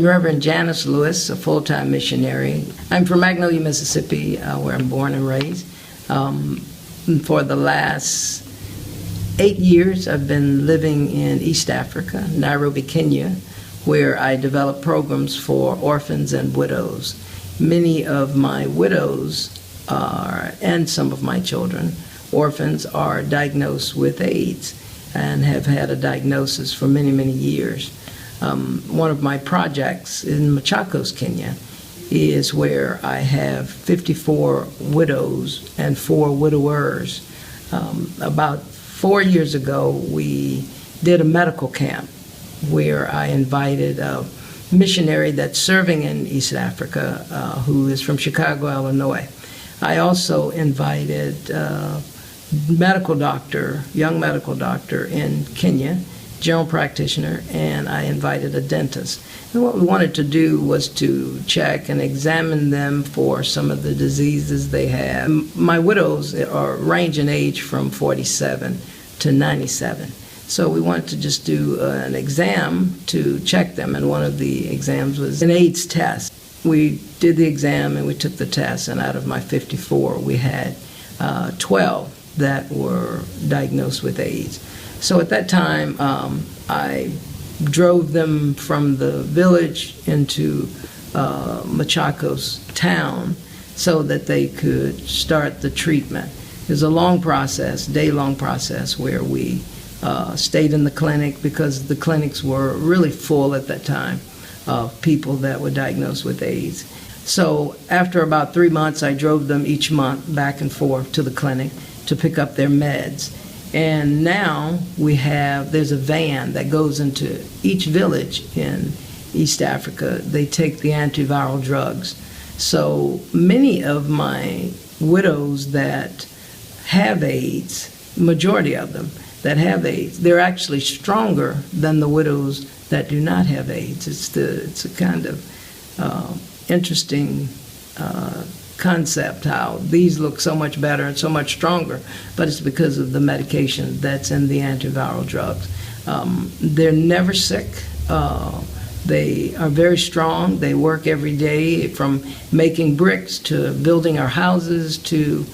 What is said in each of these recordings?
Reverend Janis Lewis, a full-time missionary. I'm from Magnolia, Mississippi, where I'm born and raised. For the last 8 years, I've been living in East Africa, Nairobi, Kenya, where I develop programs for orphans and widows. Many of my widows and some of my children, orphans, are diagnosed with AIDS and have had a diagnosis for many, many years. One of my projects in Machakos, Kenya, is where I have 54 widows and 4 widowers. About 4 years ago, we did a medical camp where I invited a missionary that's serving in East Africa, who is from Chicago, Illinois. I also invited a medical doctor, young medical doctor in Kenya, general practitioner, and I invited a dentist. And what we wanted to do was to check and examine them for some of the diseases they have. My widows range in age from 47 to 97. So we wanted to just do an exam to check them, and one of the exams was an AIDS test. We did the exam and we took the test, and out of my 54, we had 12 that were diagnosed with AIDS. So at that time, I drove them from the village into Machakos town so that they could start the treatment. It was a long process, day-long process, where we stayed in the clinic because the clinics were really full at that time of people that were diagnosed with AIDS. So after about 3 months, I drove them each month back and forth to the clinic to pick up their meds. And now there's a van that goes into each village in East Africa. They take the antiviral drugs. So many of my widows that have AIDS, majority of them that have AIDS, they're actually stronger than the widows that do not have AIDS. It's a kind of interesting concept how these look so much better and so much stronger, but it's because of the medication that's in the antiviral drugs. They're never sick. They are very strong. They work every day, from making bricks to building our houses to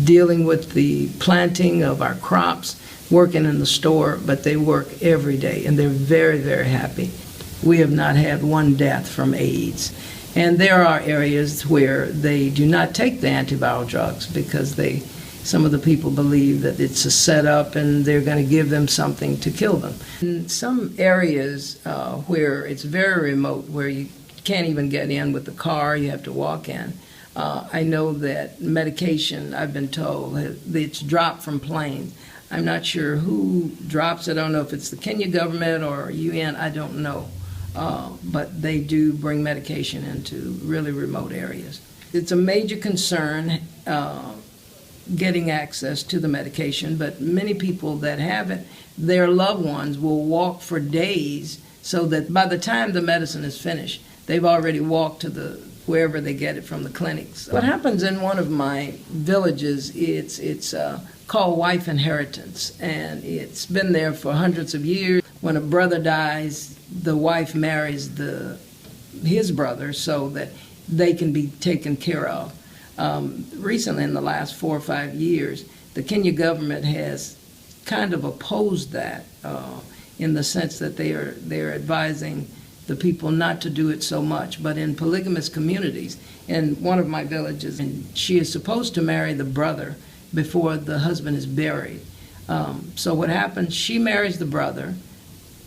dealing with the planting of our crops, working in the store, but they work every day, and they're very, very happy. We have not had one death from AIDS. And there are areas where they do not take the antiviral drugs because some of the people believe that it's a setup and they're going to give them something to kill them. In some areas where it's very remote, where you can't even get in with the car, you have to walk in, I know that medication, I've been told, it's dropped from planes. I'm not sure who drops it. I don't know if it's the Kenya government or UN, I don't know. But they do bring medication into really remote areas. It's a major concern getting access to the medication, but many people that have it, their loved ones will walk for days so that by the time the medicine is finished, they've already walked to wherever they get it from the clinics. What happens in one of my villages, it's called wife inheritance, and it's been there for hundreds of years. When a brother dies, the wife marries his brother so that they can be taken care of. Recently, in the last 4 or 5 years, the Kenya government has kind of opposed that in the sense that they're advising the people not to do it so much. But in polygamous communities, in one of my villages, and she is supposed to marry the brother before the husband is buried. So what happens, she marries the brother,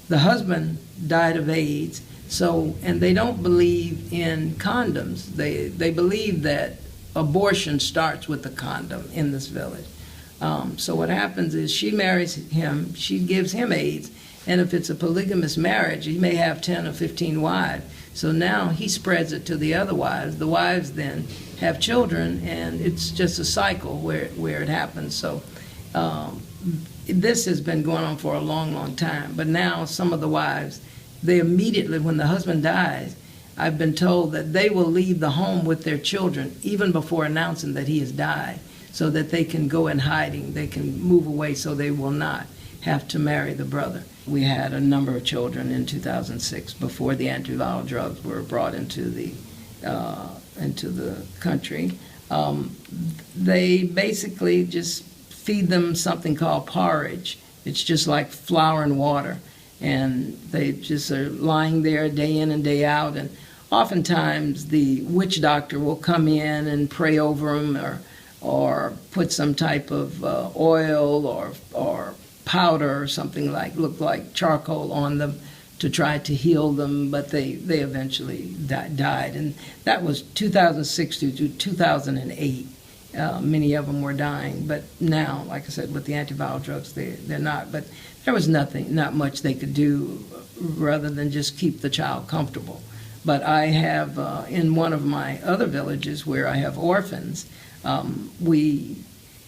the husband died of AIDS, and they don't believe in condoms. They believe that abortion starts with the condom in this village. So what happens is she marries him, she gives him AIDS, and if it's a polygamous marriage, he may have 10 or 15 wives. So now he spreads it to the other wives. The wives then have children, and it's just a cycle where it happens. So this has been going on for a long, long time. But now some of the wives, they immediately, when the husband dies, I've been told that they will leave the home with their children even before announcing that he has died, so that they can go in hiding. They can move away so they will not have to marry the brother. We had a number of children in 2006 before the antiviral drugs were brought into the country. They basically just feed them something called porridge. It's just like flour and water, and they just are lying there day in and day out. And oftentimes the witch doctor will come in and pray over them, or put some type of oil or powder or something look like charcoal on them to try to heal them, but they eventually died. And that was 2006 to 2008. Many of them were dying, but now, like I said, with the antiviral drugs, they're not. But there was not much they could do rather than just keep the child comfortable. But I have, in one of my other villages where I have orphans, we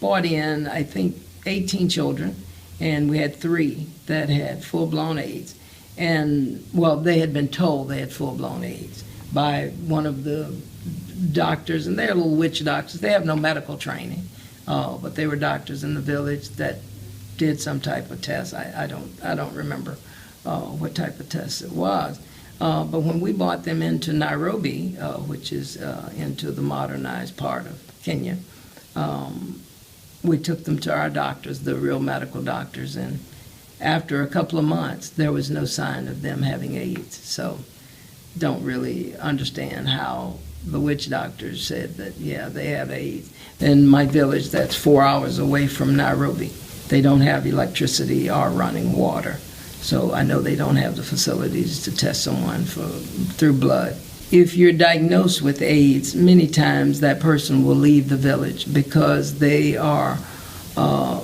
brought in, I think, 18 children, and we had 3 that had full-blown AIDS. And, well, they had been told they had full-blown AIDS by one of the doctors, and they're little witch doctors. They have no medical training, but they were doctors in the village that did some type of test. I don't remember what type of test it was. But when we brought them into Nairobi, which is into the modernized part of Kenya, we took them to our doctors, the real medical doctors, and after a couple of months, there was no sign of them having AIDS. So don't really understand how the witch doctors said that, yeah, they have AIDS. In my village, that's 4 hours away from Nairobi. They don't have electricity or running water. So I know they don't have the facilities to test someone through blood. If you're diagnosed with AIDS, many times that person will leave the village because they are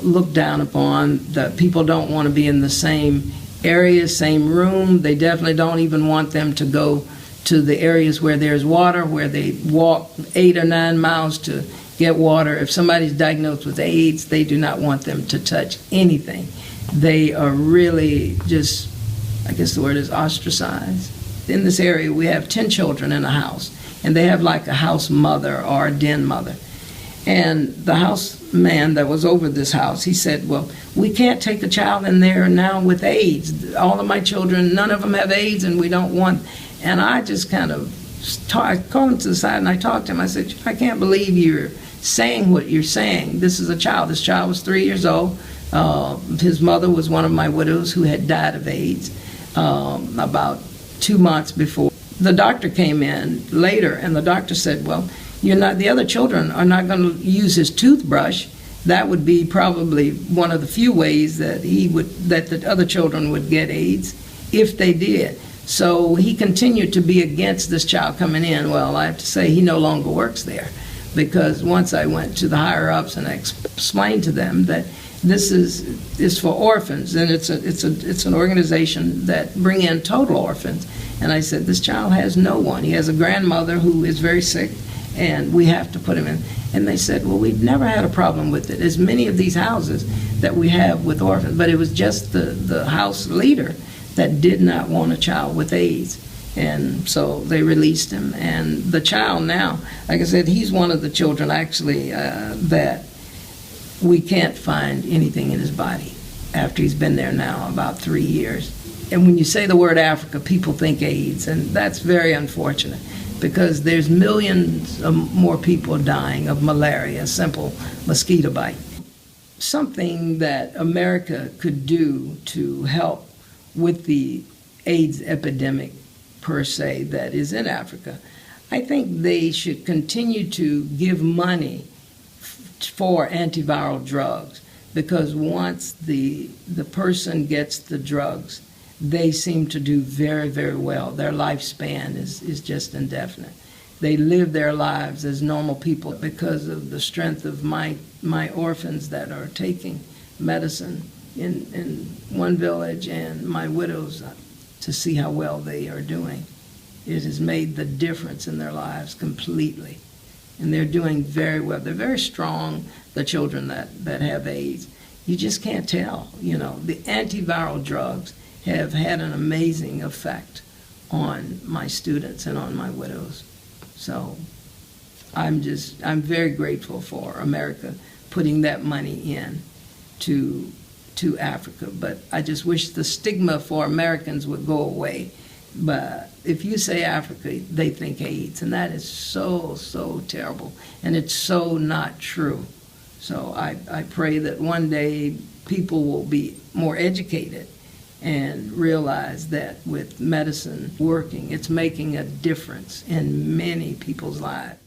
looked down upon. The people don't want to be in the same area, same room. They definitely don't even want them to go to the areas where there's water, where they walk 8 or 9 miles to get water. If somebody's diagnosed with AIDS, they do not want them to touch anything. They are really just, I guess the word is ostracized. In this area, we have 10 children in a house, and they have like a house mother or a den mother. And the house man that was over this house, he said, well, we can't take a child in there now with AIDS. All of my children, none of them have AIDS, and we don't want. And I just kind of I called him to the side, and I talked to him. I said, I can't believe you're saying what you're saying. This is a child. This child was 3 years old. His mother was one of my widows who had died of AIDS about 2 months before. The doctor came in later, and the doctor said, well, the other children are not going to use his toothbrush. That would be probably one of the few ways that the other children would get AIDS if they did. So he continued to be against this child coming in. Well, I have to say he no longer works there, because once I went to the higher ups and I explained to them that this is for orphans, and it's an organization that bring in total orphans. And I said, this child has no one. He has a grandmother who is very sick, and we have to put him in. And they said, well, we've never had a problem with it. As many of these houses that we have with orphans, but it was just the house leader that did not want a child with AIDS. And so they released him. And the child now, like I said, he's one of the children actually that we can't find anything in his body after he's been there now about 3 years. And when you say the word Africa, people think AIDS, and that's very unfortunate, because there's millions of more people dying of malaria, a simple mosquito bite. Something that America could do to help with the AIDS epidemic per se that is in Africa, I think they should continue to give money for antiviral drugs, because once the person gets the drugs, they seem to do very, very well. Their lifespan is just indefinite. They live their lives as normal people because of the strength of my orphans that are taking medicine in one village, and my widows, to see how well they are doing. It has made the difference in their lives completely. And they're doing very well. They're very strong, the children that have AIDS. You just can't tell. The antiviral drugs have had an amazing effect on my students and on my widows. So I'm very grateful for America putting that money in to to Africa. But I just wish the stigma for Americans would go away. But if you say Africa, they think AIDS, and that is so terrible, and it's so not true. So I pray that one day people will be more educated and realize that with medicine working, it's making a difference in many people's lives.